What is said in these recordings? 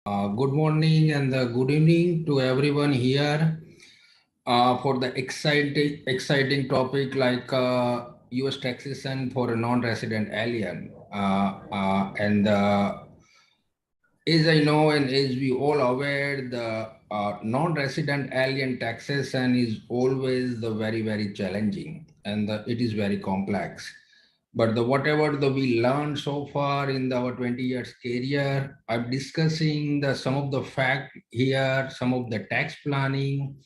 Good morning and good evening to everyone here for the exciting topic like U.S. taxation for a non-resident alien. As I know and as we all aware, the non-resident alien taxation is always the very challenging and it is very complex. But whatever we learned so far in our 20 years career, I'm discussing some of the fact here, some of the tax planning,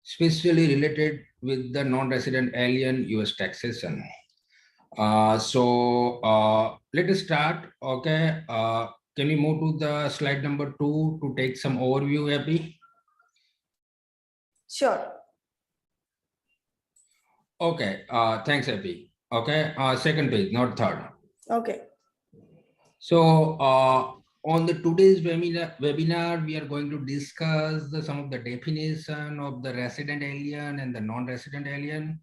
especially related with the non-resident alien US taxation. Let us start. Okay. Can we move to the slide number 2 to take some overview, Abby? Sure. Okay. Thanks, Abby. Okay. Second page, not third. Okay. So on the today's webinar, we are going to discuss some of the definition of the resident alien and the non-resident alien,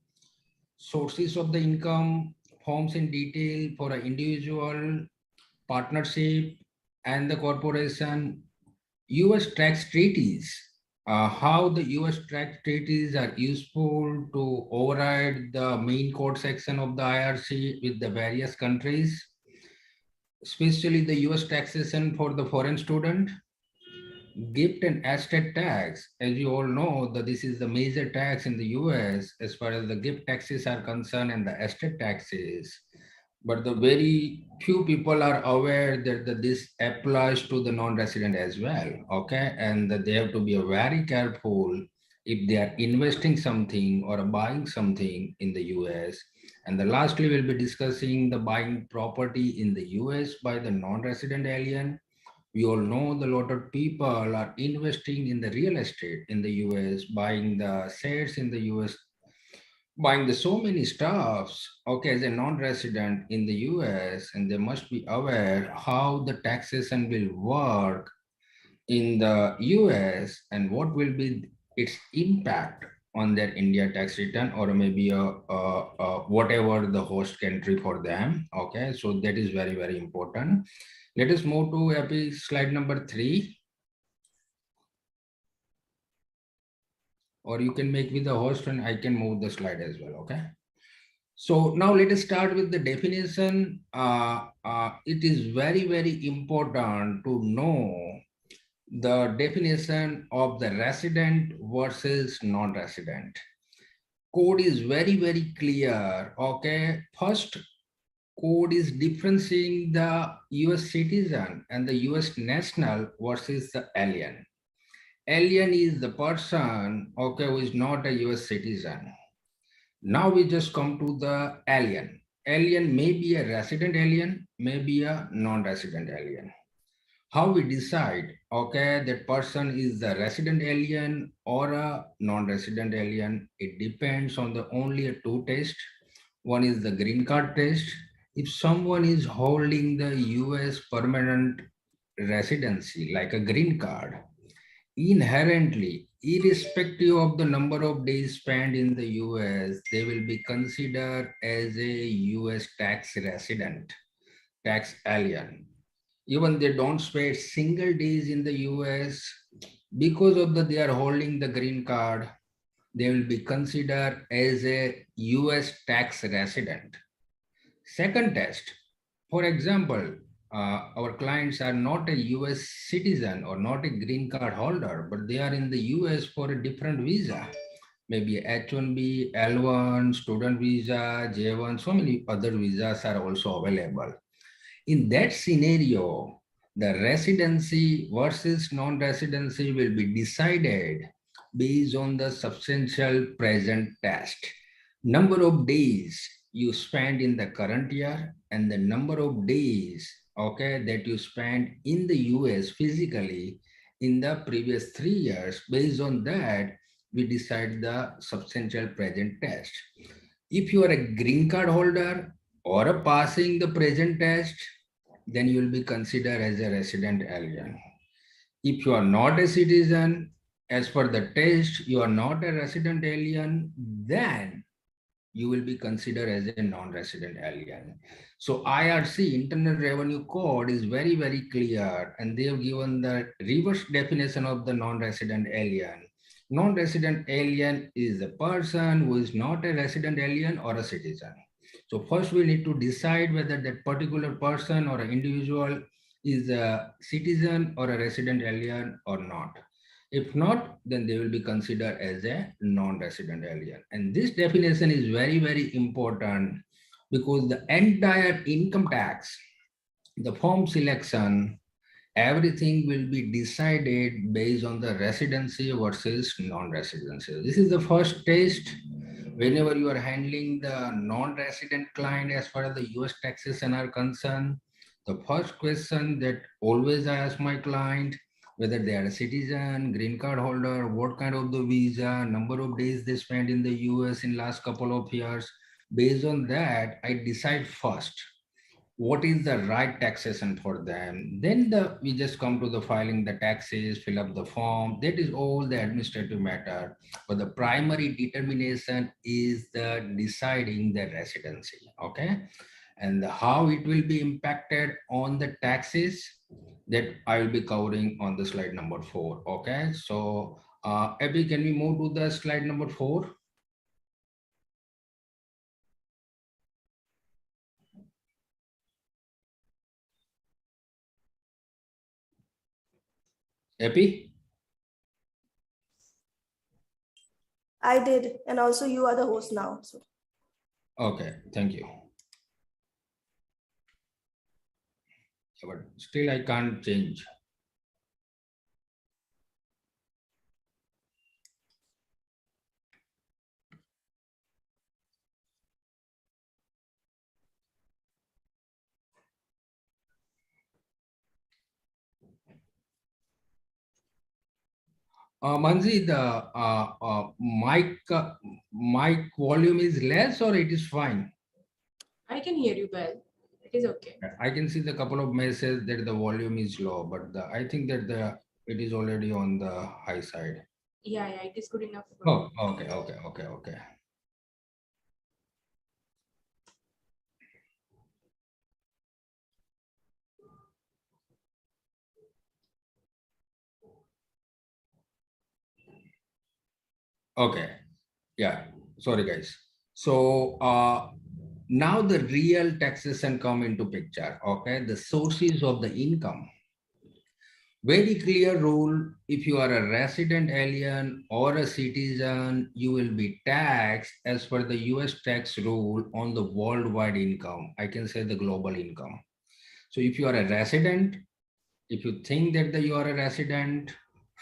sources of the income, forms in detail for an individual, partnership, and the corporation, U.S. tax treaties, how the U.S. tax treaties are useful to override the main code section of the IRC with the various countries, especially the US taxation for the foreign student, gift and estate tax. As you all know, that this is the major tax in the US as far as the gift taxes are concerned and the estate taxes. But the very few people are aware that this applies to the non-resident as well, okay? And that they have to be very careful if they are investing something or buying something in the US. And lastly, we'll be discussing the buying property in the US by the non-resident alien. We all know the lot of people are investing in the real estate in the US, buying the shares in the US, buying the so many stuffs, okay, as a non-resident in the US, and they must be aware how the taxation will work in the US and what will be its impact on their India tax return or maybe whatever the host country for them. Okay, so that is very important. Let us move to slide number 3. Or you can make me the host and I can move the slide as well, okay? So now let us start with the definition. It is very important to know the definition of the resident versus non-resident. Code is very clear, okay? First, code is differentiating the US citizen and the US national versus the alien. Alien is the person, okay, who is not a US citizen. Now we just come to the alien. Alien may be a resident alien, may be a non-resident alien. How we decide, okay, that person is the resident alien or a non-resident alien, it depends on the only 2 tests. One is the green card test. If someone is holding the US permanent residency, like a green card, inherently, irrespective of the number of days spent in the US, they will be considered as a US tax resident, tax alien. Even they don't spend single days in the US, because of they are holding the green card, they will be considered as a US tax resident. Second test, for example, our clients are not a US citizen or not a green card holder, but they are in the US for a different visa, maybe H1B, L1, student visa, J1, so many other visas are also available. In that scenario, the residency versus non-residency will be decided based on the substantial present test. Number of days you spend in the current year and the number of days, okay, that you spent in the US physically in the previous 3 years. Based on that, we decide the substantial present test. If you are a green card holder or a passing the present test, then you will be considered as a resident alien. If you are not a citizen, as per the test, you are not a resident alien, then you will be considered as a non-resident alien. So IRC, Internal Revenue Code, is very, very clear, and they have given the reverse definition of the non-resident alien. Non-resident alien is a person who is not a resident alien or a citizen. So first we need to decide whether that particular person or an individual is a citizen or a resident alien or not. If not, then they will be considered as a non-resident alien. And this definition is very, very important because the entire income tax, the form selection, everything will be decided based on the residency versus non-residency. This is the first test. Whenever you are handling the non-resident client as far as the US taxation are concerned, the first question that always I ask my client, whether they are a citizen, green card holder, what kind of the visa, number of days they spent in the US in last couple of years. Based on that, I decide first what is the right taxation for them. Then we just come to the filing the taxes, fill up the form. That is all the administrative matter. But the primary determination is the deciding the residency, okay? And how it will be impacted on the taxes, that I will be covering on the slide number 4, okay? So Abby, can we move to the slide number 4? Epi? I did. And also you are the host now. So. Okay, thank you. But still I can't change. Manzi, the mic volume is less or it is fine? I can hear you well. It is okay. I can see the couple of messages that the volume is low, but I think that it is already on the high side. Yeah, it is good enough. Oh, okay. Okay, yeah, sorry guys. So now the real taxation come into picture, okay? The sources of the income. Very clear rule, if you are a resident alien or a citizen, you will be taxed as per the US tax rule on the worldwide income. I can say the global income. So if you are a resident, if you think that you are a resident,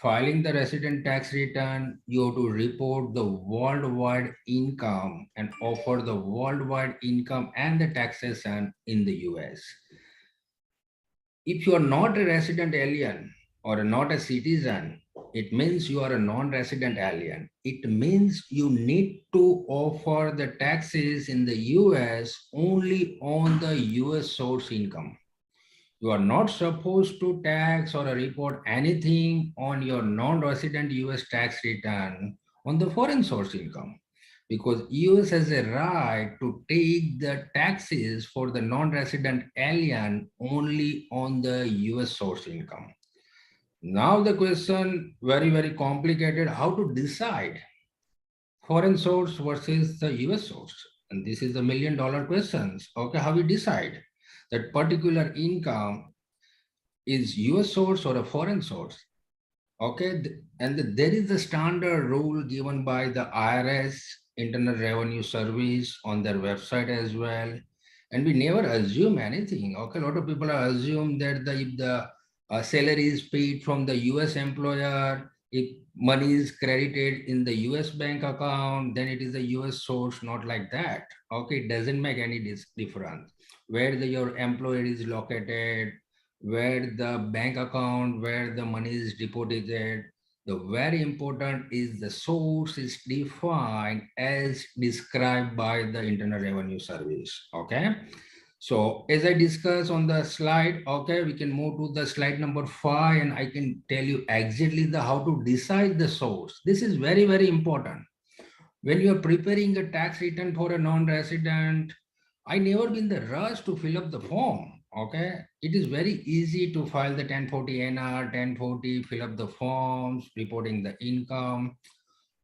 filing the resident tax return, you have to report the worldwide income and offer the worldwide income and the taxation in the US. If you are not a resident alien or not a citizen, it means you are a non-resident alien. It means you need to offer the taxes in the US only on the US source income. You are not supposed to tax or report anything on your non-resident US tax return on the foreign source income, because US has a right to take the taxes for the non-resident alien only on the US source income. Now the question, very, very complicated, how to decide foreign source versus the US source? And this is the $1 million questions. Okay, how we decide that particular income is US source or a foreign source? Okay, and there is a standard rule given by the IRS, Internal Revenue Service, on their website as well. And we never assume anything. Okay, a lot of people assume that if the salary is paid from the US employer, if money is credited in the US bank account, then it is a US source, not like that. Okay, it doesn't make any difference where your employer is located, where the bank account, where the money is deposited. The very important is the source is defined as described by the Internal Revenue Service. Okay. So as I discussed on the slide, okay, we can move to the slide number 5, and I can tell you exactly how to decide the source. This is very, very important. When you are preparing a tax return for a non-resident, I never been the rush to fill up the form. Okay, it is very easy to file the 1040 NR, 1040, fill up the forms, reporting the income.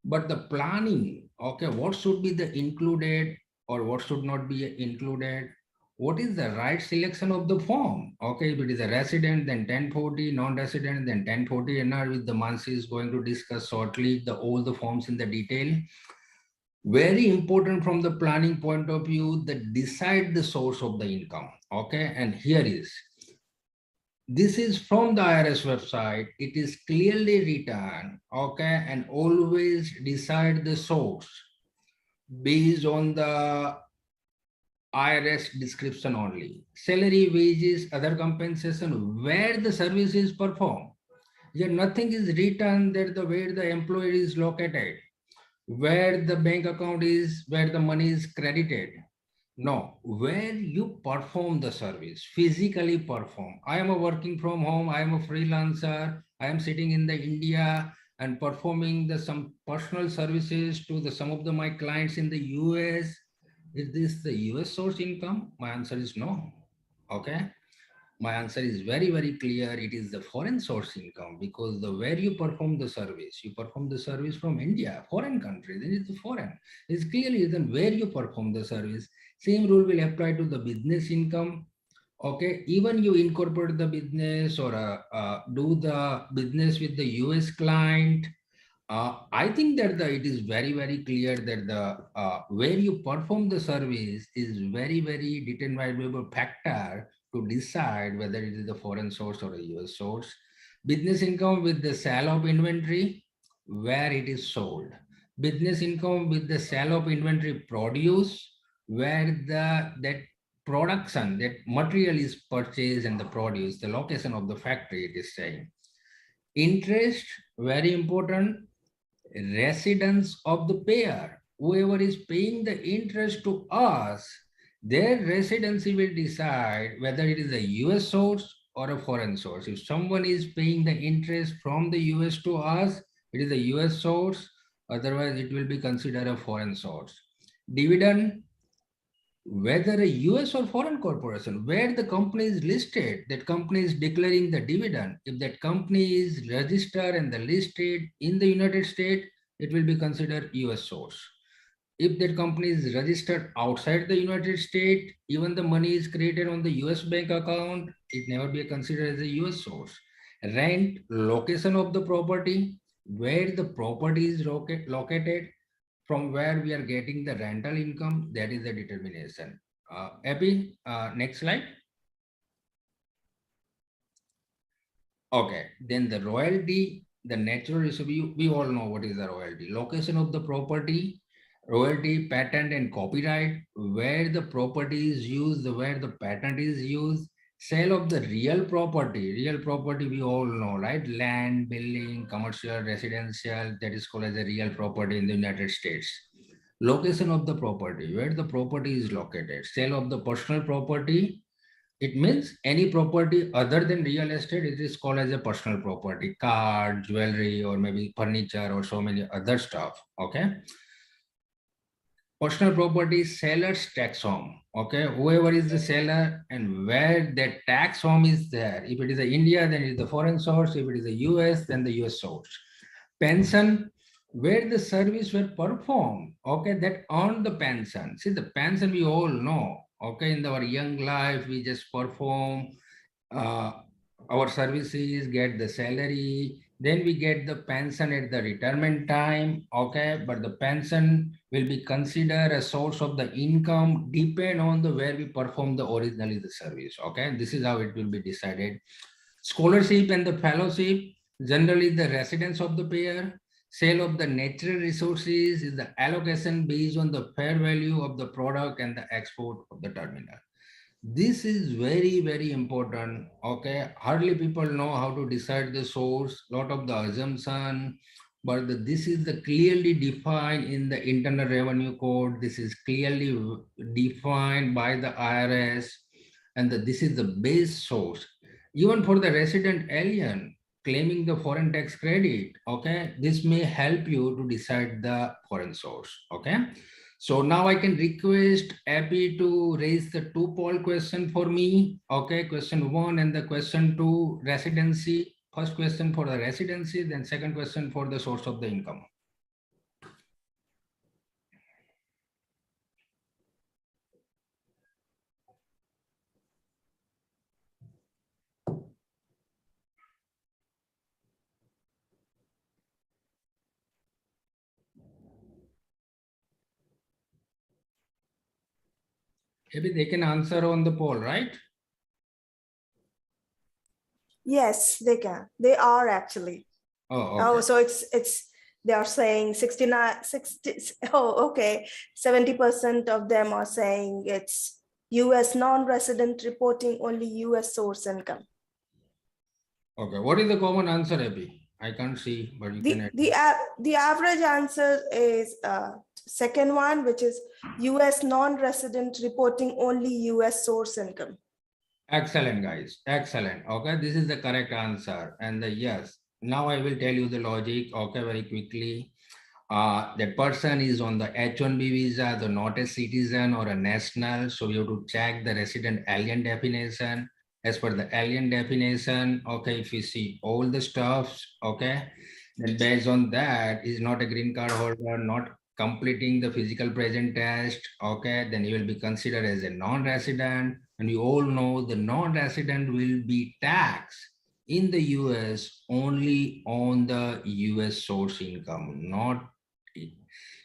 But the planning, okay, what should be the included or what should not be included? What is the right selection of the form? Okay, if it is a resident, then 1040, non-resident, then 1040 NR, with the Mansi is going to discuss shortly all the forms in the detail. Very important from the planning point of view, that decide the source of the income. Okay, and here is, this is from the IRS website. It is clearly written, okay, and always decide the source based on the IRS description only. Salary, wages, other compensation, where the service is performed. Here nothing is written that the where the employer is located, where the bank account is, where the money is credited. No, where you perform the service, physically perform. I am a working from home, I am a freelancer, I am sitting in the India and performing the some personal services to the some of the my clients in the US. Is this the US source income? My answer is no. Okay. My answer is very, very clear. It is the foreign source income, because the where you perform the service from India, foreign country, then it's foreign. It's clearly then where you perform the service. Same rule will apply to the business income. Okay, even you incorporate the business or do the business with the US client. I think that it is very, very clear that the where you perform the service is very, very determinable factor to decide whether it is a foreign source or a US source. Business income with the sale of inventory, where it is sold. Business income with the sale of inventory produce, where that production, that material is purchased and the produce, the location of the factory, it is saying. Interest, very important. Residence of the payer, whoever is paying the interest to us, their residency will decide whether it is a US source or a foreign source. If someone is paying the interest from the US to us, it is a US source, otherwise it will be considered a foreign source. Dividend, whether a US or foreign corporation, where the company is listed, that company is declaring the dividend. If that company is registered and the listed in the United States, it will be considered US source. If that company is registered outside the United States, even the money is created on the US bank account, it never be considered as a US source. Rent, location of the property, where the property is located, from where we are getting the rental income, that is the determination. Abby, next slide. Okay, then the royalty, the natural reserve, we all know what is the royalty. Location of the property, royalty, patent and copyright, where the property is used, where the patent is used. Sale of the real property we all know, right? Land, building, commercial, residential, that is called as a real property in the United States. Location of the property, where the property is located. Sale of the personal property, it means any property other than real estate, it is called as a personal property, car, jewelry, or maybe furniture or so many other stuff. Okay. Personal property, seller's tax home. Okay. Whoever is the seller and where that tax home is there. If it is a India, then it is the foreign source. If it is a US, then the US source. Pension, where the service were performed. Okay. That earned the pension. See, the pension we all know. Okay, in our young life, we just perform uh, our services, get the salary, then we get the pension at the retirement time. Okay, but the pension will be considered a source of the income, depend on the where we perform the originally the service. Okay, this is how it will be decided. Scholarship and the fellowship, generally the residence of the payer. Sale of the natural resources is the allocation based on the fair value of the product and the export of the terminal. This is very, very important. Okay, hardly people know how to decide the source, lot of the assumption, but this is the clearly defined in the Internal Revenue Code. This is clearly defined by the IRS, and this is the base source. Even for the resident alien, claiming the foreign tax credit, okay, this may help you to decide the foreign source, okay. So now I can request Abby to raise the two poll question for me, okay, question 1 and the question 2 residency. First question for the residency, then second question for the source of the income. Maybe they can answer on the poll, right? Yes, they can. They are actually. Oh, Oh, okay. so they are saying 69, 60, oh, okay. 70% of them are saying it's US non-resident reporting only US source income. Okay, what is the common answer, Abby? I can't see, but you can. The average answer is second one, which is US non-resident reporting only US source income. Excellent, guys. Excellent. Okay, this is the correct answer. And yes, now I will tell you the logic. Okay, very quickly. That person is on the H-1B visa, the not a citizen or a national. So you have to check the resident alien definition. As per the alien definition, okay, if you see all the stuffs, okay, then based on that, is not a green card holder, not completing the physical present test, okay, then you will be considered as a non-resident. And you all know the non-resident will be taxed in the US only on the US source income, not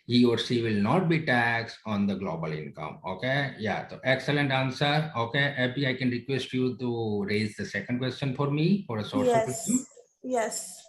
he or she will not be taxed on the global income. Okay, yeah, so excellent answer. Okay, Abby, I can request you to raise the second question for me for a source of income. Yes, yes.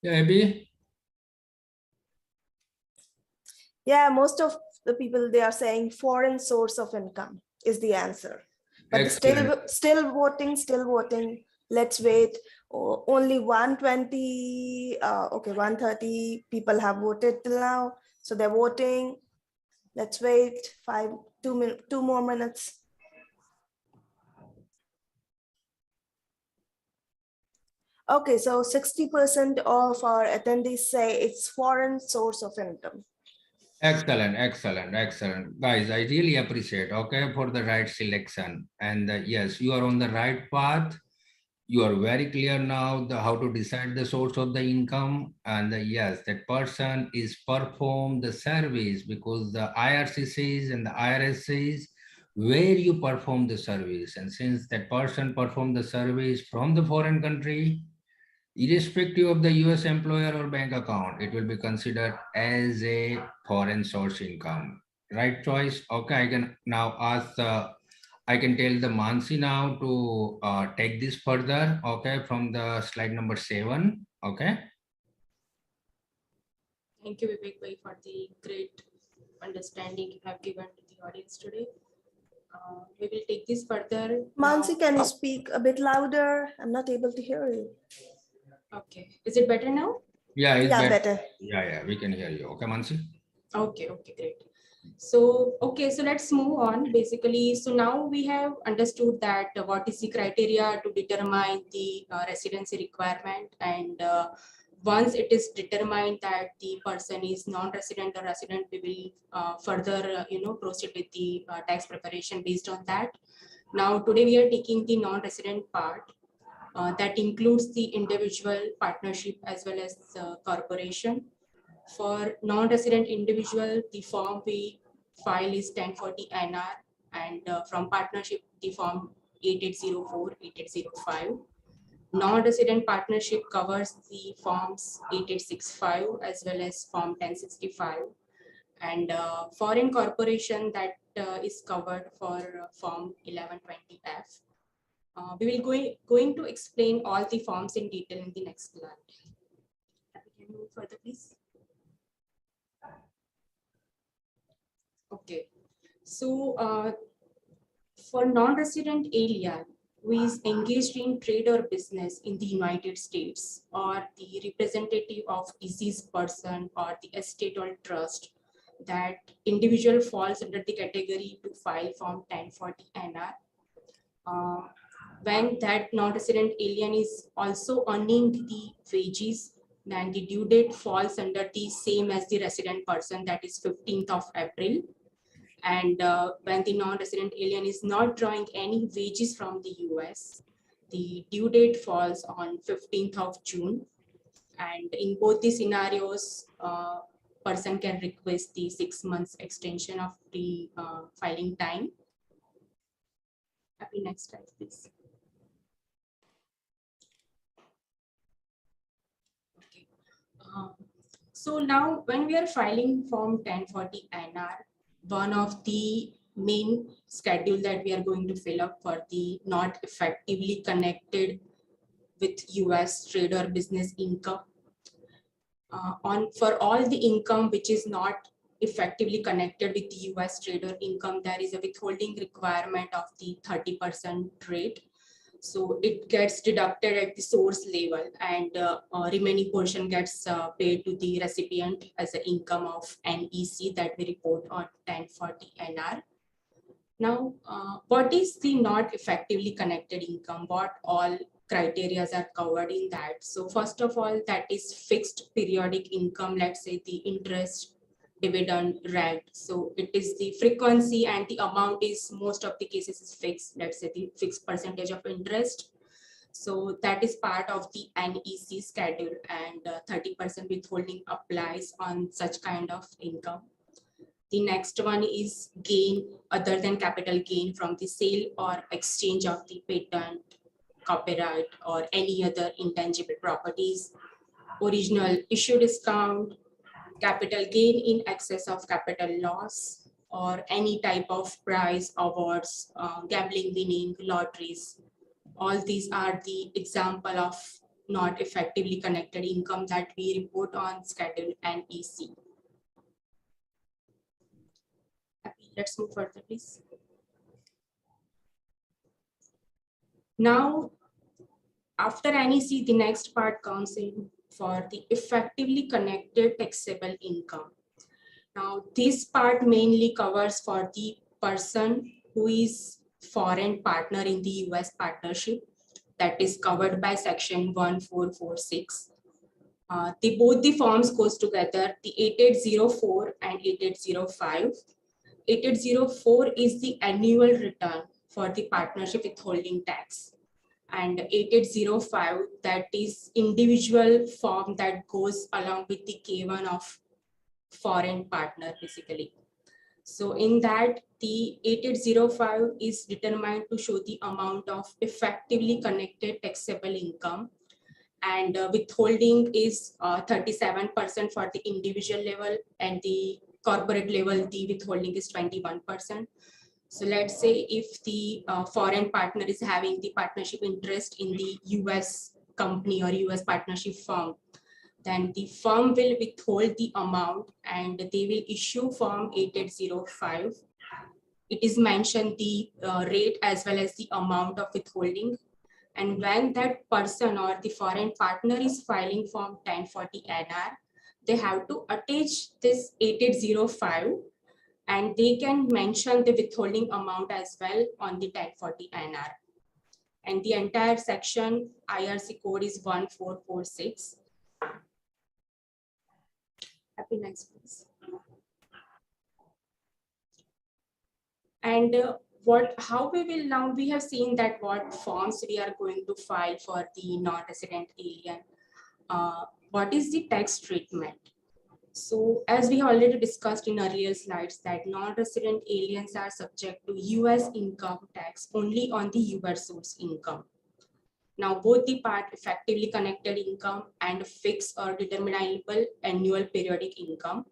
Yeah, Abby. Yeah, most of the people, they are saying foreign source of income is the answer. But Excellent. still voting. Let's wait. Oh, only 120, okay, 130 people have voted till now. So they're voting. Let's wait 2 more minutes. Okay, so 60% of our attendees say it's foreign source of income. Excellent, excellent, excellent. Guys, I really appreciate, okay, for the right selection. And yes, you are on the right path. You are very clear now how to decide the source of the income. And yes, that person is perform the service because the IRC says and the IRS says where you perform the service. And since that person performed the service from the foreign country, irrespective of the US employer or bank account, it will be considered as a foreign source income. Right choice? Okay, I can now ask, I can tell the Mansi now to take this further, okay, from the slide number 7, okay? Thank you, Vivek Bhai, for the great understanding you have given to the audience today. We will take this further. Mansi, now. can you speak a bit louder? I'm not able to hear you. Okay, is it better now? Yeah, it's Yeah, better. better. Yeah, we can hear you. Okay, Mansi? Okay, great. So, so let's move on. Basically, so now we have understood that what is the criteria to determine the residency requirement, and once it is determined that the person is non-resident or resident, we will further, proceed with the tax preparation based on that. Now, today we are taking the non-resident part. That includes the individual, partnership, as well as corporation. For non-resident individual, the form we file is 1040 NR, and from partnership, the form 8804, 8805. Non-resident partnership covers the forms 8865 as well as form 1065. And foreign corporation that is covered for form 1120F. We will going to explain all the forms in detail in the next slide. Can you move further, please? Okay. So for non-resident alien who is engaged in trade or business in the United States, or the representative of deceased person or the estate or trust, that individual falls under the category to file form 1040 NR. When that non-resident alien is also earning the wages, then the due date falls under the same as the resident person, that is 15th of April. And when the non-resident alien is not drawing any wages from the US, the due date falls on 15th of June. And in both the scenarios, person can request the 6 months extension of the filing time. Happy next slide, please. Okay. So now when we are filing form 1040 NR, one of the main schedule that we are going to fill up for the not effectively connected with US trade or business income. For all the income which is not effectively connected with the US trade or income, there is a withholding requirement of the 30% rate. So it gets deducted at the source level, and remaining portion gets paid to the recipient as an income of NEC that we report on 1040 NR. Now, what is the not effectively connected income? What all criteria are covered in that? So first of all, that is fixed periodic income, let's say the interest, dividend, rent. So it is the frequency and the amount is most of the cases is fixed, let's say the fixed percentage of interest. So that is part of the NEC schedule, and 30% withholding applies on such kind of income. The next one is gain other than capital gain from the sale or exchange of the patent, copyright, or any other intangible properties, original issue discount, capital gain in excess of capital loss, or any type of prize, awards, gambling winning, lotteries. All these are the example of not effectively connected income that we report on Schedule NEC. Let's move further, please. Now, after NEC, the next part comes in for the effectively connected taxable income. Now, this part mainly covers for the person who is foreign partner in the US partnership, that is covered by section 1446. Both the forms goes together, the 8804 and 8805. 8804 is the annual return for the partnership withholding tax, and 8805, that is individual form that goes along with the K1 of foreign partner basically. So in that, the 8805 is determined to show the amount of effectively connected taxable income, and withholding is 37% for the individual level, and the corporate level, the withholding is 21%. So let's say if the foreign partner is having the partnership interest in the US company or US partnership firm, then the firm will withhold the amount and they will issue form 8805. It is mentioned the rate as well as the amount of withholding. And when that person or the foreign partner is filing form 1040 NR, they have to attach this 8805 and they can mention the withholding amount as well on the 1040 NR. And the entire section IRC code is 1446. Happy next, please. And how we will now, we have seen that what forms we are going to file for the non-resident alien. What is the tax treatment? So as we already discussed in earlier slides, that non-resident aliens are subject to US income tax only on the US source income. Now, both the part effectively connected income and fixed or determinable annual periodic income.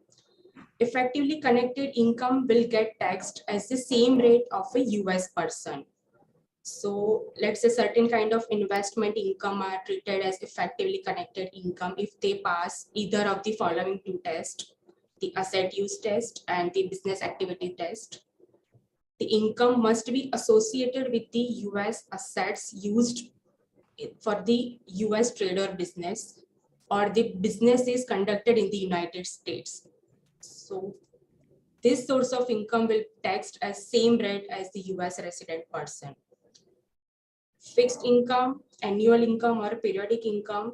Effectively connected income will get taxed as the same rate of a US person. So let's say certain kind of investment income are treated as effectively connected income if they pass either of the following two tests, the asset use test and the business activity test. The income must be associated with the US assets used for the US trade or business, or the business is conducted in the United States. So this source of income will taxed as same rate as the US resident person. Fixed income, annual income or periodic income,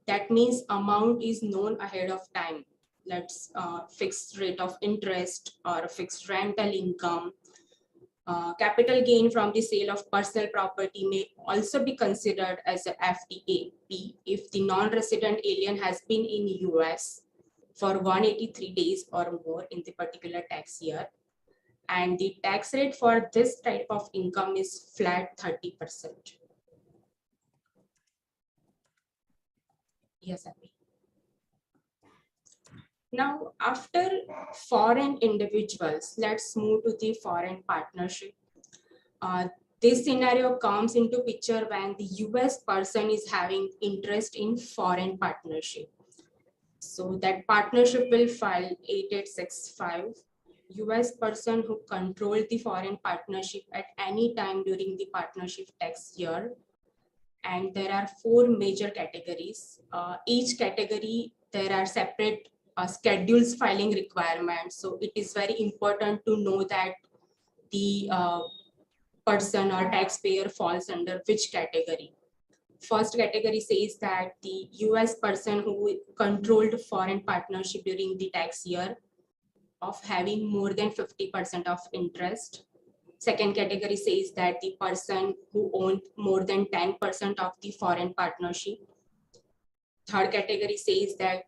that means amount is known ahead of time. Let's fixed rate of interest or fixed rental income. Capital gain from the sale of personal property may also be considered as a FTAP if the non-resident alien has been in US for 183 days or more in the particular tax year. And the tax rate for this type of income is flat 30%. Yes, Abhi. Now, after foreign individuals, let's move to the foreign partnership. This scenario comes into picture when the US person is having interest in foreign partnership. So that partnership will file 8865. US person who control the foreign partnership at any time during the partnership tax year. And there are 4 major categories. Each category, there are separate schedules filing requirements. So it is very important to know that the person or taxpayer falls under which category. First category says that the US person who controlled foreign partnership during the tax year of having more than 50% of interest. Second category says that the person who owned more than 10% of the foreign partnership. Third category says that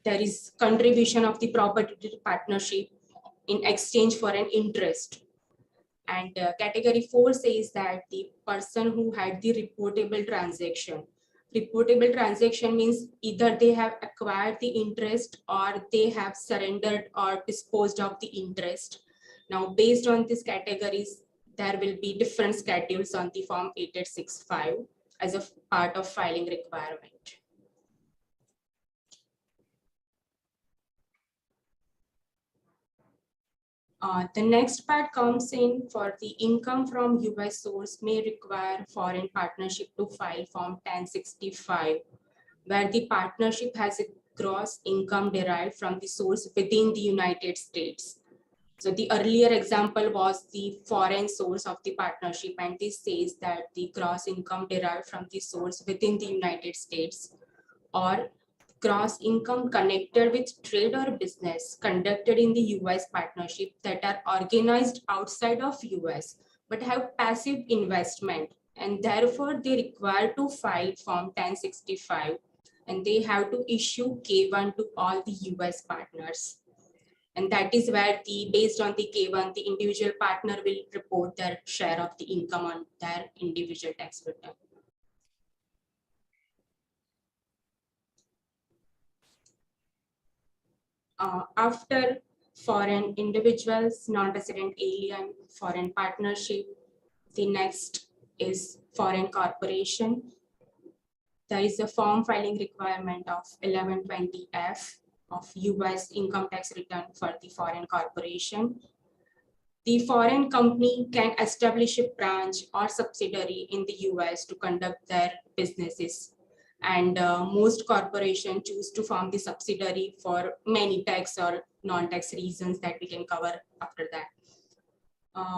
there is contribution of the property to the partnership in exchange for an interest. And category 4 says that the person who had the reportable transaction. Reportable transaction means either they have acquired the interest or they have surrendered or disposed of the interest. Now, based on these categories, there will be different schedules on the form 8865 as a part of filing requirement. The next part comes in for the income from US source may require foreign partnership to file form 1065, where the partnership has a gross income derived from the source within the United States. So the earlier example was the foreign source of the partnership, and this says that the gross income derived from the source within the United States, or gross income connected with trade or business conducted in the US partnership that are organized outside of US but have passive investment, and therefore they require to file form 1065 and they have to issue K1 to all the US partners. And that is where based on the K1, the individual partner will report their share of the income on their individual tax return. After foreign individuals, non-resident alien, foreign partnership, the next is foreign corporation. There is a form filing requirement of 1120F of US income tax return for the foreign corporation. The foreign company can establish a branch or subsidiary in the US to conduct their businesses. And most corporations choose to form the subsidiary for many tax or non-tax reasons that we can cover after that.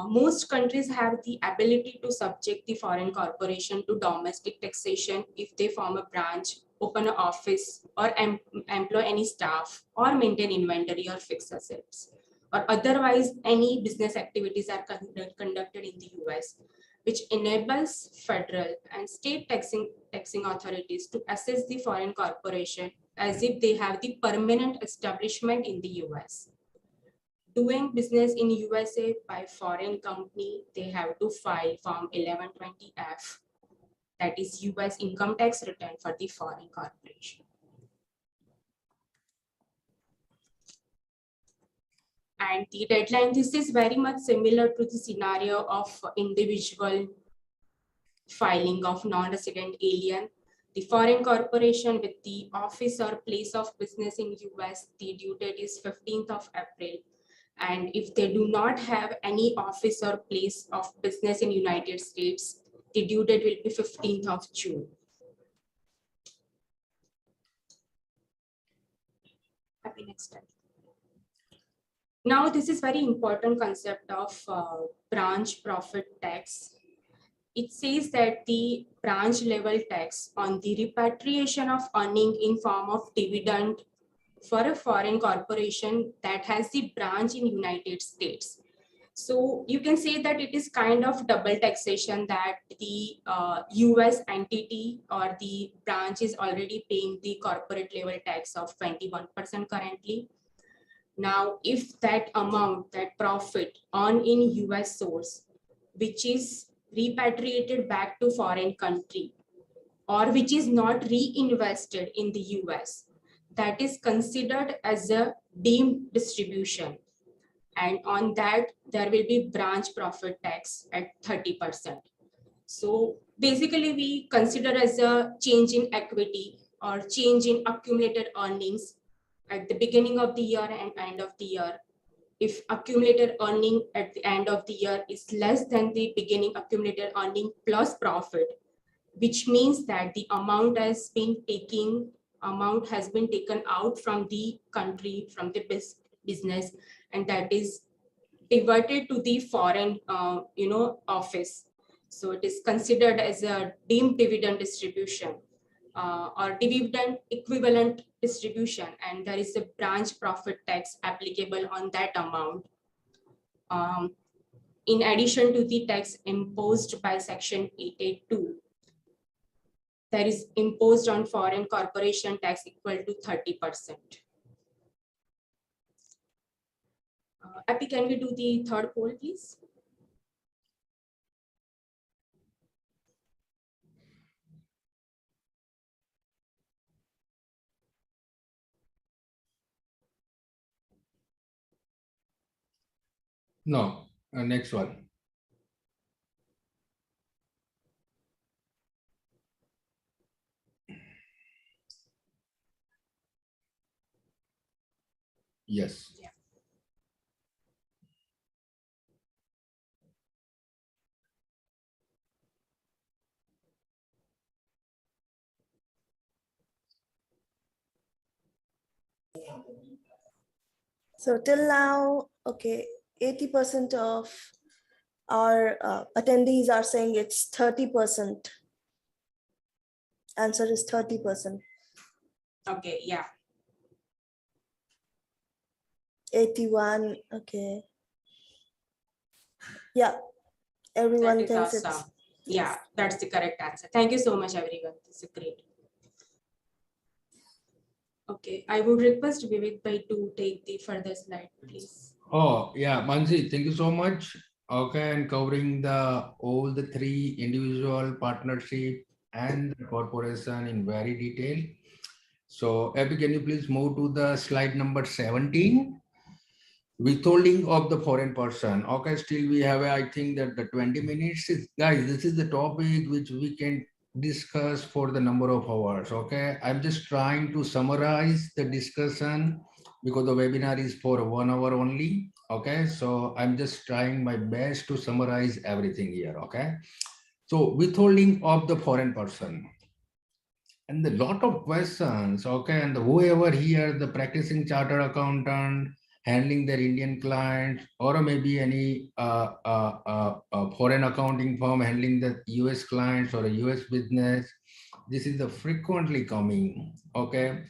Most countries have the ability to subject the foreign corporation to domestic taxation if they form a branch, open an office, or employ any staff, or maintain inventory or fixed assets, or otherwise any business activities are conducted in the US, which enables federal and state taxing authorities to assess the foreign corporation as if they have the permanent establishment in the US. Doing business in USA by foreign company, they have to file form 1120F. that is US income tax return for the foreign corporation. And the deadline, this is very much similar to the scenario of individual filing of non-resident alien. The foreign corporation with the office or place of business in US, the due date is 15th of April. And if they do not have any office or place of business in United States, the due date will be 15th of June. Happy next time. Now, this is very important concept of branch profit tax. It says that the branch level tax on the repatriation of earning in form of dividend for a foreign corporation that has the branch in United States. So you can say that it is kind of double taxation, that the US entity or the branch is already paying the corporate level tax of 21% currently. Now, if that amount, that profit on in US source, which is repatriated back to foreign country, or which is not reinvested in the US, that is considered as a deemed distribution. And on that, there will be branch profit tax at 30%. So basically, we consider as a change in equity or change in accumulated earnings at the beginning of the year and end of the year. If accumulated earning at the end of the year is less than the beginning accumulated earning plus profit, which means that the amount has been taken out from the country, from the business, and that is diverted to the foreign office. So it is considered as a deemed dividend distribution or dividend equivalent distribution, and there is a branch profit tax applicable on that amount. In addition to the tax imposed by Section 882, there is imposed on foreign corporation tax equal to 30%. Appy, can we do the third poll, please? No, next one. Yes. Yeah. So till now, okay, 80% of our attendees are saying it's 30%. Answer is 30%. Okay, yeah. 81, okay. Yeah, everyone That is thinks awesome. it's, Yeah, that's the correct answer. Thank you so much, everyone. This is great. Okay, I would request Vivek Bhai to take the further slide, please. Oh, yeah, Mansi, thank you so much. Okay, and covering all the three individual partnership and the corporation in very detail. So, Abby, can you please move to the slide number 17? Withholding of the foreign person. Okay, still we have, I think that the 20 minutes is, guys, this is the topic which we can discuss for the number of hours. Okay, I'm just trying to summarize the discussion because the webinar is for 1 hour only. Okay, so I'm just trying my best to summarize everything here. Okay, so withholding of the foreign person. And a lot of questions, okay, and whoever here, the practicing chartered accountant, handling their Indian clients, or maybe any foreign accounting firm handling the US clients or a US business, this is the frequently coming, okay.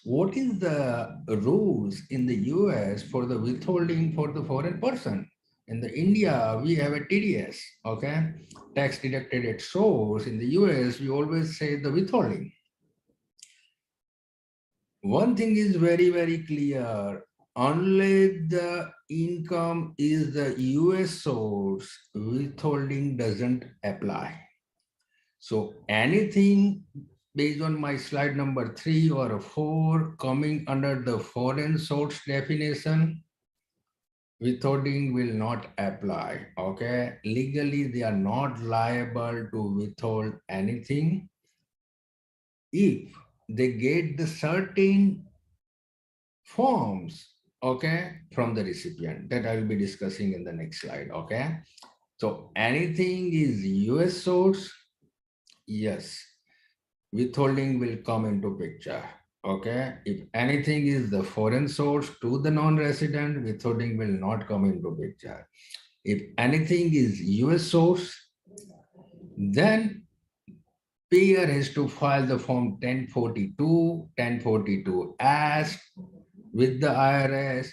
What is the rules in the US for the withholding for the foreign person? In the India, we have a TDS, okay, tax deducted at source. In the US, we always say the withholding. One thing is very, very clear. Unless the income is the US source, withholding doesn't apply. So anything based on my slide number 3 or 4 coming under the foreign source definition, withholding will not apply. Okay, legally they are not liable to withhold anything if they get the certain forms, okay, from the recipient that I will be discussing in the next slide. Okay, so anything is US source, yes, withholding will come into picture. Okay, if anything is the foreign source to the non-resident, withholding will not come into picture. If anything is US source, then payer has to file the form 1042, 1042 as with the IRS.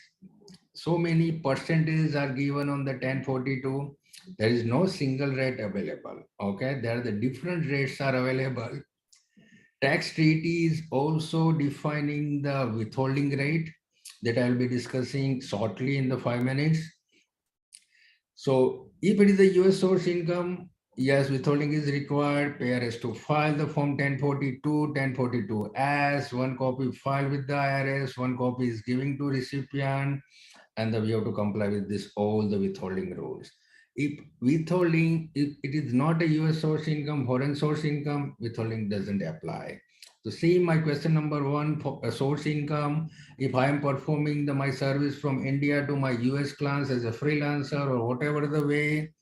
So many percentages are given on the 1042. There is no single rate available. Okay, there are the different rates are available. Tax treaty is also defining the withholding rate that I will be discussing shortly in the 5 minutes. So if it is a US source income, yes, withholding is required. Payer has to file the form 1042, 1042 as one copy filed with the IRS, one copy is giving to recipient, and then we have to comply with this all the withholding rules. If withholding, if it is not a US source income, foreign source income, withholding doesn't apply. So see my question number 1 for a source income. If I am performing my service from India to my US clients as a freelancer or whatever the way,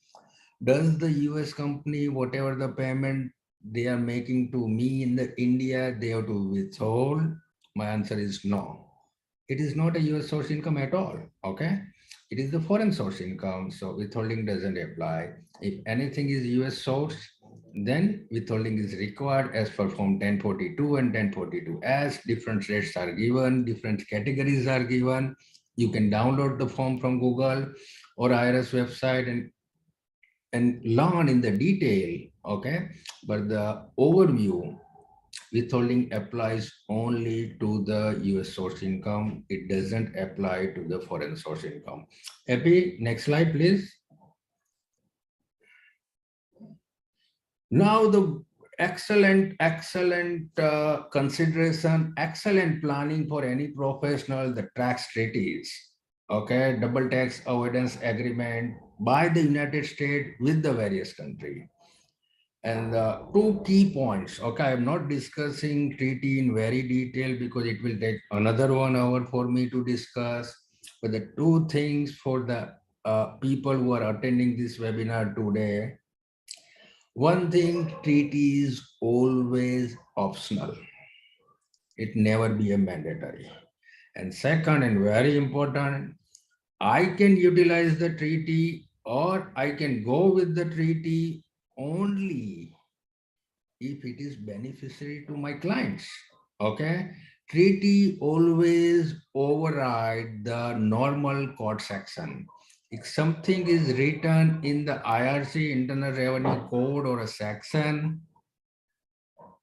does the US company, whatever the payment they are making to me in the India, they have to withhold? My answer is no. It is not a US source income at all. Okay. It is the foreign source income. So withholding doesn't apply. If anything is US source, then withholding is required as per form 1042 and 1042 as different rates are given, different categories are given. You can download the form from Google or IRS website and learn in the detail. Okay. But the overview, withholding applies only to the US source income. It doesn't apply to the foreign source income. Epi, next slide, please. Now the excellent consideration, excellent planning for any professional, the tax treaties. Okay, double tax avoidance agreement by the United States with the various countries. And two key points. Okay, I'm not discussing treaty in very detail because it will take another 1 hour for me to discuss. But the two things for the people who are attending this webinar today. One thing, treaty is always optional. It never be a mandatory. And second, and very important, I can utilize the treaty or I can go with the treaty only if it is beneficiary to my clients. Okay, treaty always override the normal court section. If something is written in the IRC, Internal Revenue Code, or a section,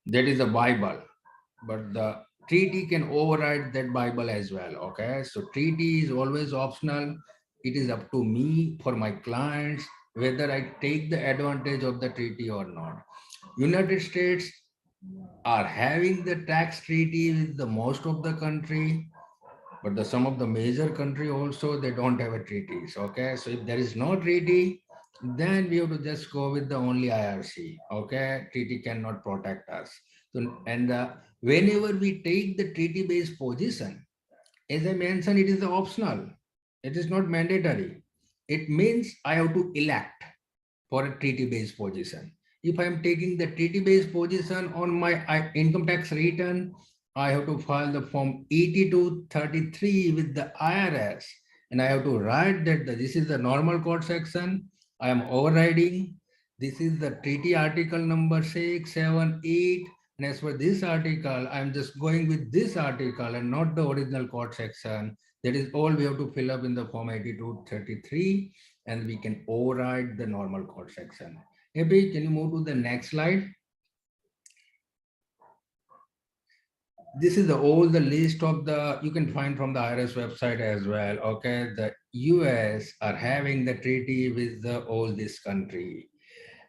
that is a Bible, but the treaty can override that Bible as well. Okay, so treaty is always optional. It is up to me for my clients whether I take the advantage of the treaty or not. United States are having the tax treaty with the most of the country, but some of the major country also, they don't have a treaties. Okay, so if there is no treaty, then we have to just go with the only IRC. Okay, treaty cannot protect us. So, and whenever we take the treaty based position, as I mentioned, it is optional. It is not mandatory. It means I have to elect for a treaty-based position. If I am taking the treaty-based position on my income tax return, I have to file the form 8233 with the IRS, and I have to write that this is the normal code section. I am overriding. This is the treaty article number 6, 7, 8. And as for this article, I'm just going with this article and not the original code section. That is all we have to fill up in the form 8233, and we can override the normal code section. Maybe can you move to the next slide? This is all the list of the, you can find from the IRS website as well. Okay, the US are having the treaty with all this country.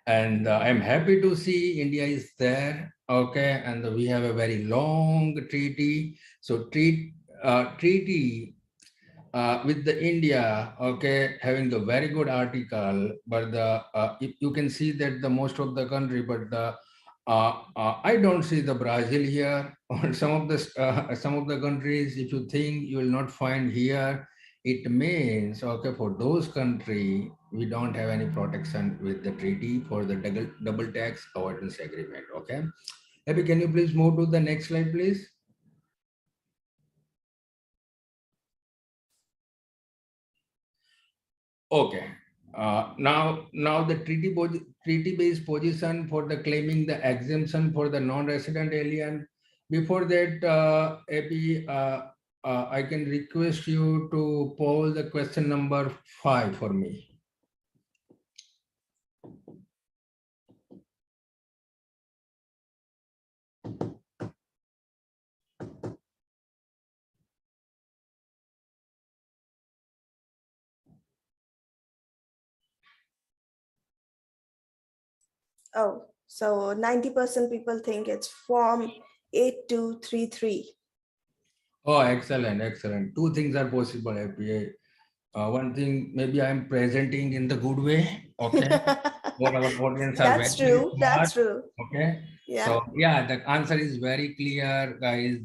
And I'm happy to see India is there. Okay, and we have a very long treaty. So treaty with the India, okay, having the very good article, but the you can see that the most of the country, but the I don't see the Brazil here or some of the countries. If you think you will not find here, it means okay for those country we don't have any protection with the treaty for the double tax avoidance agreement. Okay, Abby, can you please move to the next slide, please? Okay. Now the treaty-based position for the claiming the exemption for the non-resident alien. Before that, AP, I can request you to pose the question number 5 for me. Oh, so 90% people think it's form 8233. Oh, excellent, excellent. Two things are possible, APA. One thing, maybe I'm presenting in the good way, okay? What our audience are very, That's very true. smart, That's true. okay? Yeah. So yeah, the answer is very clear, guys.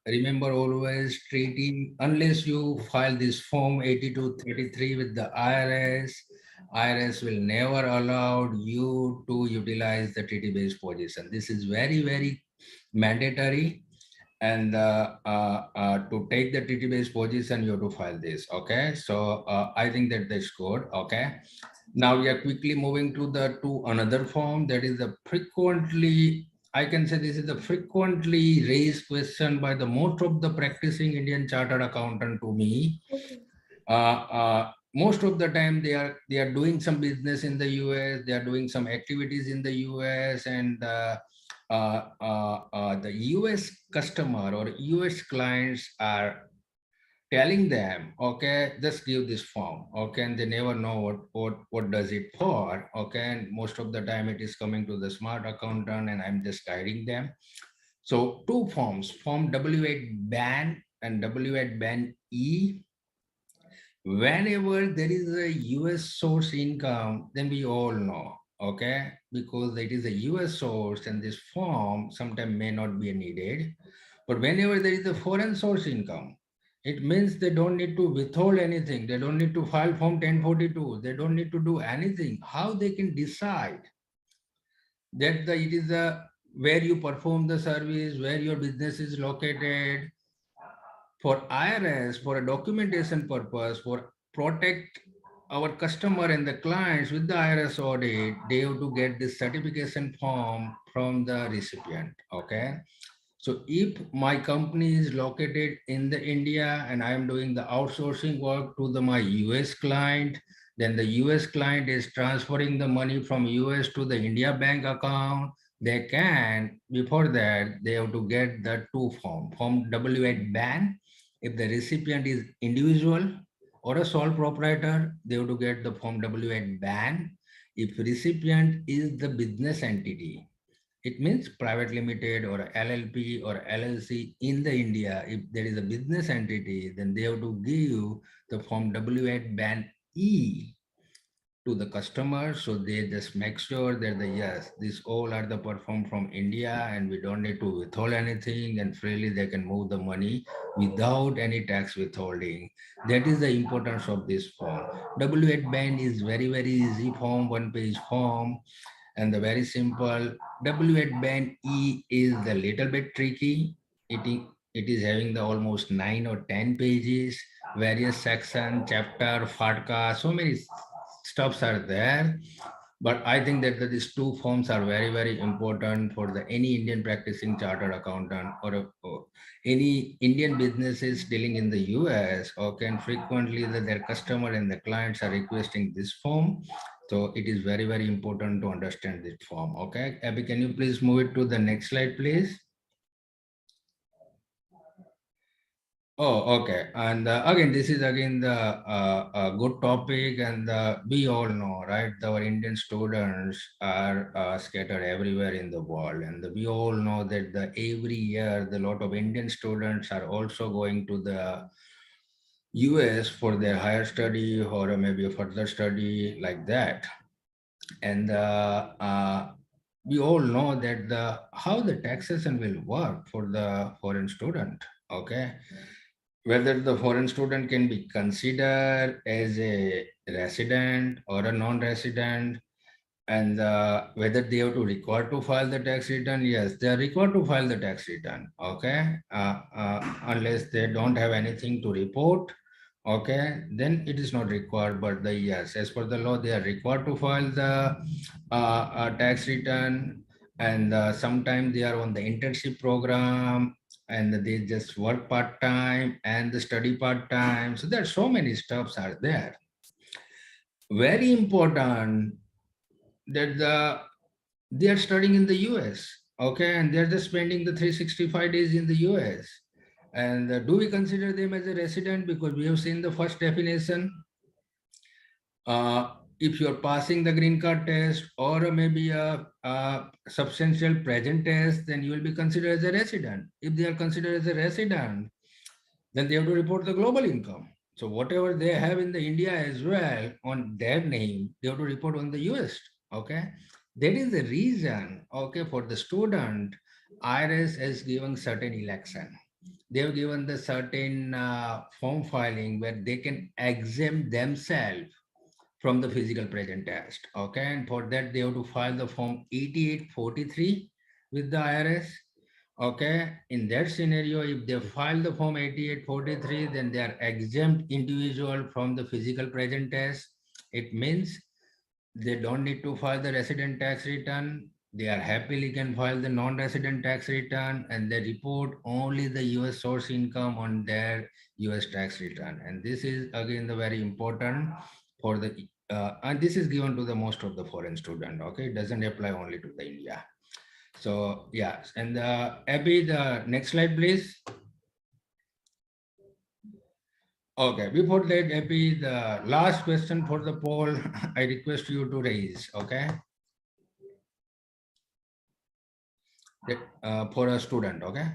Remember always treating, unless you file this form 8233 with the IRS will never allow you to utilize the treaty-based position. This is very, very mandatory, and to take the treaty-based position, you have to file this. Okay, so I think that that's good. Okay, now we are quickly moving to another form, that is the frequently. I can say this is the frequently raised question by the most of the practicing Indian chartered accountant to me. Okay. Most of the time they are doing some business in the US, they are doing some activities in the US, and the US customer or US clients are telling them, okay, just give this form, okay, and they never know what does it for, okay, and most of the time it is coming to the smart accountant, and I'm just guiding them. So two forms, form W8 ban and W8 ban E. Whenever there is a US source income, then we all know, okay, because it is a US source and this form sometimes may not be needed. But whenever there is a foreign source income, it means they don't need to withhold anything. They don't need to file form 1042. They don't need to do anything. How they can decide that it is a where you perform the service, where your business is located, for IRS, for a documentation purpose, for protect our customer and the clients with the IRS audit, they have to get this certification form from the recipient. Okay. So if my company is located in the India and I am doing the outsourcing work to my US client, then the US client is transferring the money from US to the India bank account. They can, before that, they have to get the two form W8 ban. If the recipient is individual or a sole proprietor, they have to get the form W8 ban. If recipient is the business entity, it means private limited or LLP or LLC in the India. If there is a business entity, then they have to give the form W8 ban E to the customer. So they just make sure that yes, these all are the performed from India and we don't need to withhold anything, and freely they can move the money without any tax withholding. That is the importance of this form. W8 ban is very, very easy form, one page form, and the very simple. W8 band E is a little bit tricky. It is having the almost 9 or 10 pages, various section, chapter, FATCA, so many stuffs are there. But I think that these two forms are very, very important for any Indian practicing chartered accountant or any Indian businesses dealing in the US, or can frequently their customer and the clients are requesting this form. So it is very, very important to understand this form. Okay, Abby, can you please move it to the next slide, please? Oh, okay. And again, this is again the a good topic, and we all know, right? Our Indian students are scattered everywhere in the world, and we all know that every year the lot of Indian students are also going to the US for their higher study or maybe a further study like that. And we all know that how the taxation will work for the foreign student. Okay, whether the foreign student can be considered as a resident or a non-resident, and whether they have to require to file the tax return. Yes, they are required to file the tax return. Okay, unless they don't have anything to report. Okay, then it is not required. But the yes, as per the law, they are required to file the tax return, and sometimes they are on the internship program, and they just work part time and the study part time. So there are so many stuffs are there. Very important that they are studying in the US, okay, and they're just spending the 365 days in the US. And do we consider them as a resident? Because we have seen the first definition. If you're passing the green card test or maybe a substantial present test, then you will be considered as a resident. If they are considered as a resident, then they have to report the global income. So whatever they have in the India as well on their name, they have to report on the US. Okay. That is the reason, okay, for the student, IRS has given certain election. They have given the certain form filing where they can exempt themselves from the physical present test. Okay. And for that, they have to file the form 8843 with the IRS. Okay, in that scenario, if they file the form 8843, then they are exempt individual from the physical present test. It means they don't need to file the resident tax return. They are happily can file the non-resident tax return, and they report only the US source income on their US tax return. And this is again the very important for the and this is given to the most of the foreign student. Okay, it doesn't apply only to the India. So yeah, and Abby, the next slide, please. Okay, before that, Abby, the last question for the poll, I request you to raise, okay? For a student, okay?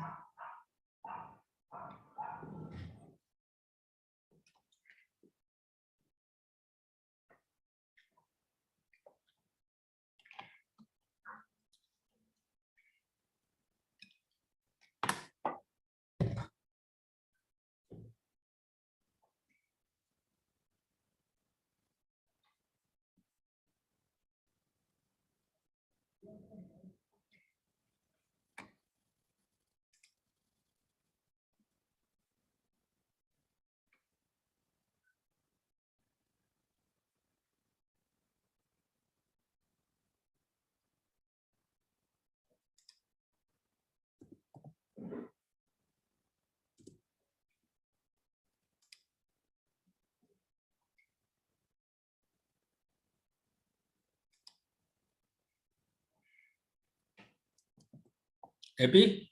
Abby?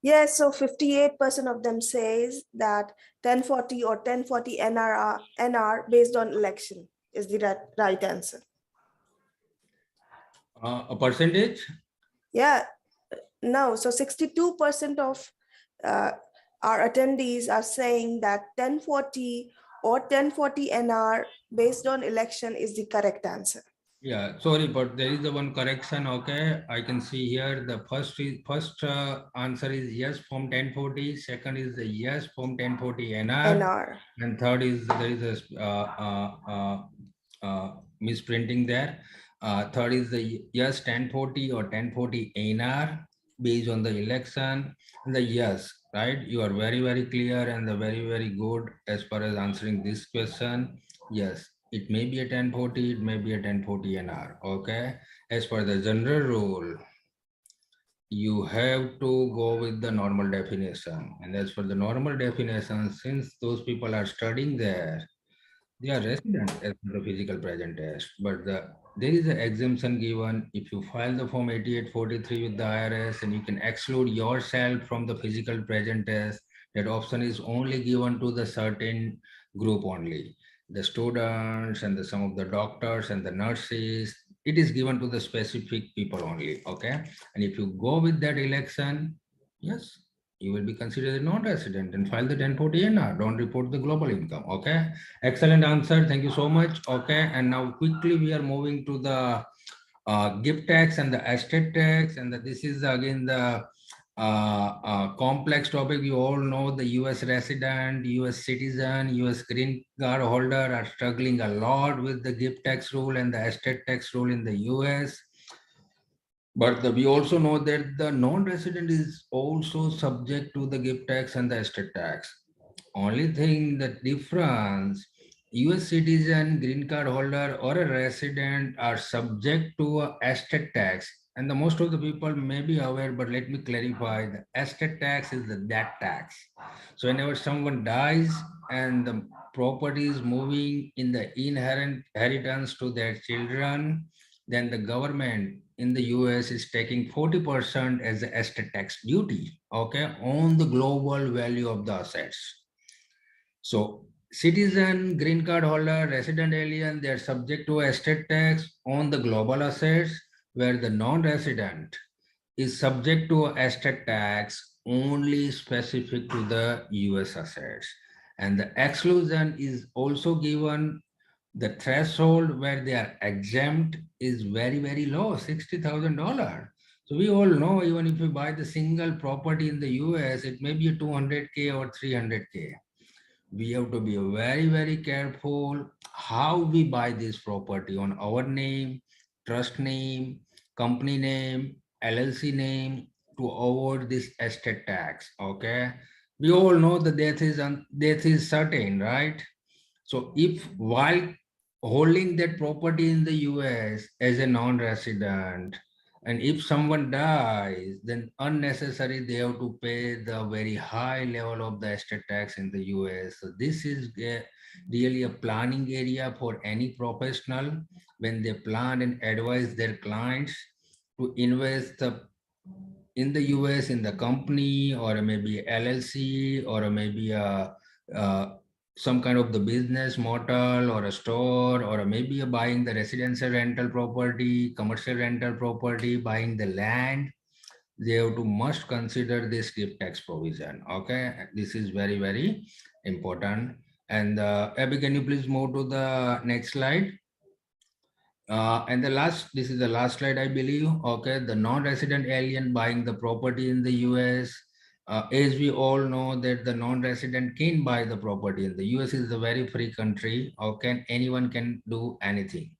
Yes, so 58% of them says that 1040 or 1040 NR based on election is the right answer. A percentage? Yeah, no, so 62% of our attendees are saying that 1040 or 1040 NR based on election is the correct answer. Yeah, sorry, but there is the one correction, okay? I can see here the first answer is yes, form 1040. Second is the yes, form 1040 NR. And third is there is a misprinting there. Third is the yes 1040 or 1040 NR based on the election. And the yes, right? You are very, very clear and the very, very good as far as answering this question. Yes, it may be a 1040, it may be a 1040 NR. Okay. As per the general rule, you have to go with the normal definition. And as for the normal definition, since those people are studying there, They are resident as per the physical present test, but there is an exemption given if you file the form 8843 with the IRS and you can exclude yourself from the physical present test. That option is only given to the certain group only. The students and some of the doctors and the nurses, it is given to the specific people only. Okay. And if you go with that election, yes, you will be considered a non-resident and file the 1040 NR. Don't report the global income. Okay. Excellent answer. Thank you so much. Okay. And now quickly we are moving to the gift tax and the estate tax. And this is again the complex topic. You all know the US resident, US citizen, US green card holder are struggling a lot with the gift tax rule and the estate tax rule in the US. But we also know that the non-resident is also subject to the gift tax and the estate tax. Only thing, the difference, US citizen, green card holder or a resident are subject to a estate tax. And the most of the people may be aware, but let me clarify, the estate tax is the that tax. So whenever someone dies and the property is moving in the inheritance to their children, then the government in the US is taking 40% as the estate tax duty, okay, on the global value of the assets. So citizen, green card holder, resident alien, they are subject to estate tax on the global assets, where the non-resident is subject to estate tax only specific to the US assets. And the exclusion is also given. The threshold where they are exempt is very, very low, $60,000. So we all know, even if you buy the single property in the US, it may be 200K or 300K. We have to be very, very careful how we buy this property on our name, trust name, company name, LLC name, to avoid this estate tax. Okay. We all know the death is certain, right? So if while holding that property in the US as a non-resident, and if someone dies, then unnecessary they have to pay the very high level of the estate tax in the US. So this is really a planning area for any professional when they plan and advise their clients to invest in the US in the company or maybe LLC or maybe some kind of the business model or a store or maybe buying the residential rental property, commercial rental property, buying the land. They have to must consider this gift tax provision. Okay, this is very, very important. And Abby, can you please move to the next slide? And this is the last slide, I believe. Okay, the non-resident alien buying the property in the US. As we all know that the non-resident can buy the property in the US is a very free country. Okay, anyone can do anything.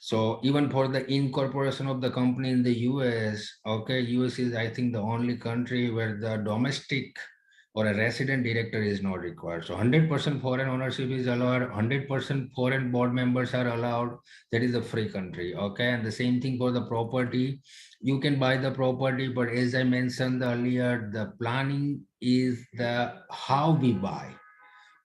So even for the incorporation of the company in the US, okay, US is I think the only country where the domestic or a resident director is not required. So 100% foreign ownership is allowed, 100% foreign board members are allowed. That is a free country. Okay. And the same thing for the property. You can buy the property, but as I mentioned earlier, the planning is the how we buy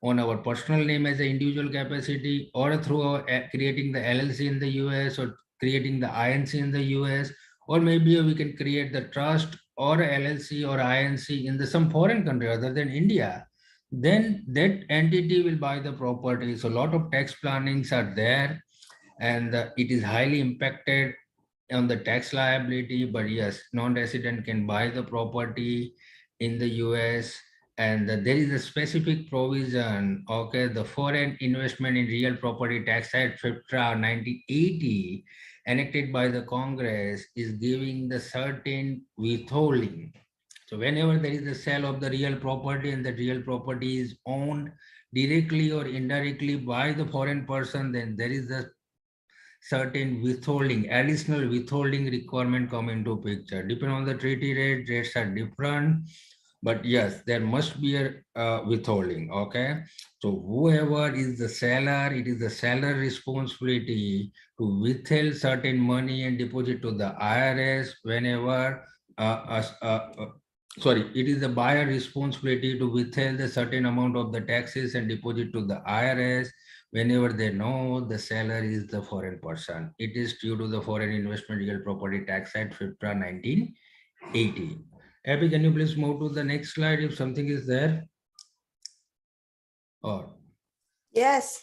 on our personal name as an individual capacity or through creating the LLC in the US or creating the INC in the US, or maybe we can create the trust or LLC or INC in some foreign country other than India. Then that entity will buy the property. So a lot of tax plannings are there, and it is highly impacted on the tax liability. But yes, non-resident can buy the property in the US, and there is a specific provision. Okay, the Foreign Investment in Real Property Tax Act FIPRA 1980 enacted by the Congress is giving the certain withholding. So whenever there is a sale of the real property and the real property is owned directly or indirectly by the foreign person, then there is a certain withholding, additional withholding requirement come into picture. Depending on the treaty rate, rates are different. But yes, there must be a withholding. Okay. So whoever is the seller, it is the seller responsibility to withhold certain money and deposit to the IRS whenever sorry, it is the buyer responsibility to withhold the certain amount of the taxes and deposit to the IRS whenever they know the seller is the foreign person. It is due to the Foreign Investment Real Property Tax Act FIPRA 1980. Abby, can you please move to the next slide if something is there? Or Yes,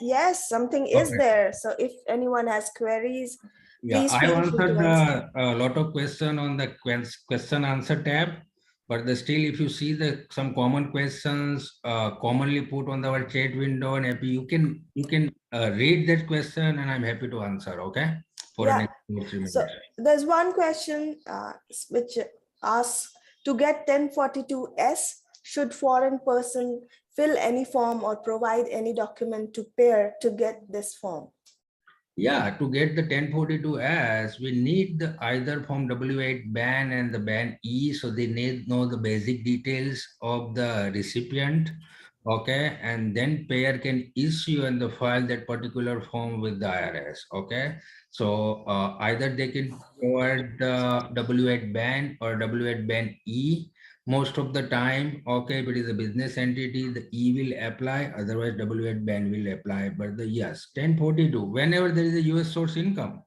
something is okay. there. So if anyone has queries, Yeah, please I feel free answered to answer. a lot of question on the question answer tab, but still, if you see the some common questions commonly put on our chat window and happy, you can read that question and I'm happy to answer. Okay, for the Yeah. next 2 or 3 minutes. So there's one question which asks, to get 1042S, should foreign person fill any form or provide any document to pair to get this form? Yeah, to get the 1042S, we need the either Form W8 ban and the ban E, so they need know the basic details of the recipient, okay, and then payer can issue and the file that particular form with the IRS, okay. So either they can provide the W8 ban or W8 ban E. Most of the time, okay, if it is a business entity, the E will apply, otherwise W8 ban will apply. But the yes, 1042, whenever there is a US source income,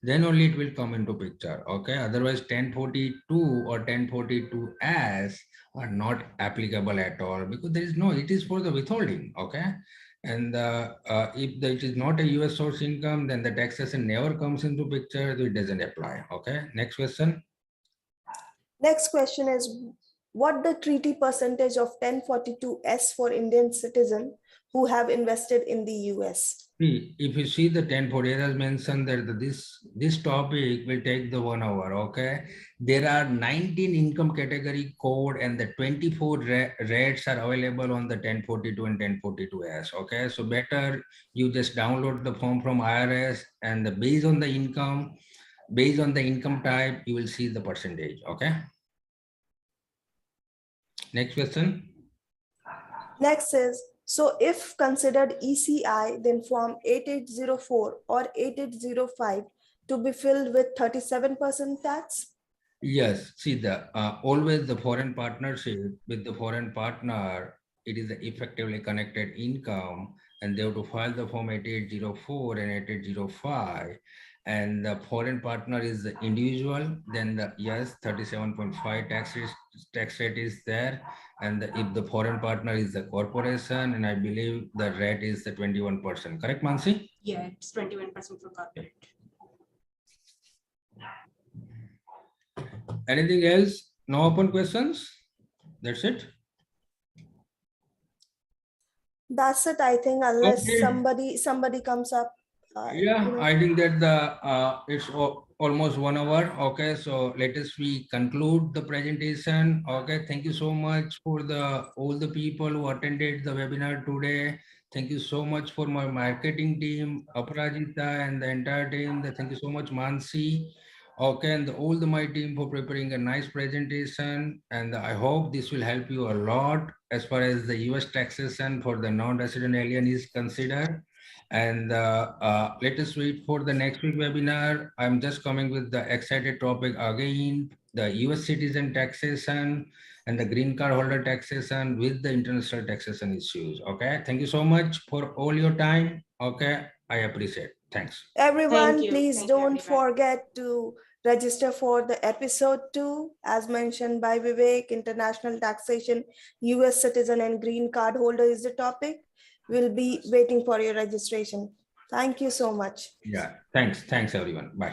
then only it will come into picture. Okay, otherwise 1042 or 1042 as are not applicable at all because there is no, it is for the withholding. Okay, and if it is not a US source income, then the taxation never comes into picture, so it doesn't apply. Okay, next question. Next question is, what the treaty percentage of 1042S for Indian citizen who have invested in the US? See, if you see the 1040, as mentioned that this topic will take the 1 hour, okay? There are 19 income category code and the 24 rates are available on the 1042 and 1042S, okay? So better you just download the form from IRS and based on the income type, you will see the percentage, okay? Next question. Next is, so if considered ECI, then form 8804 or 8805 to be filled with 37% tax? Yes, see the always the foreign partnership with the foreign partner, it is the effectively connected income, and they have to file the form 8804 and 8805, and the foreign partner is the individual. Then the yes 37.5 tax rate is there, and if the foreign partner is the corporation, and I believe the rate is the 21%. Correct, Mansi? Yeah, it's 21% for corporate. Anything else? No open questions? That's it. That's it, I think, unless Okay. somebody comes up. Yeah, I think that it's almost 1 hour. Okay, so let us we conclude the presentation. Okay, thank you so much for all the people who attended the webinar today. Thank you so much for my marketing team, Aparajita, and the entire team. Thank you so much, Mansi. Okay, and all my team for preparing a nice presentation. And I hope this will help you a lot as far as the US taxation for the non-resident alien is considered. And let us wait for the next week webinar. I'm just coming with the excited topic again, the US citizen taxation and the green card holder taxation with the international taxation issues. Okay, thank you so much for all your time. Okay, I appreciate. Thanks. Everyone, Thank please you, don't everyone. forget to register for the episode 2, as mentioned by Vivek. International taxation, US citizen and green card holder is the topic. We'll be waiting for your registration. Thank you so much. Yeah, thanks. Thanks, everyone. Bye.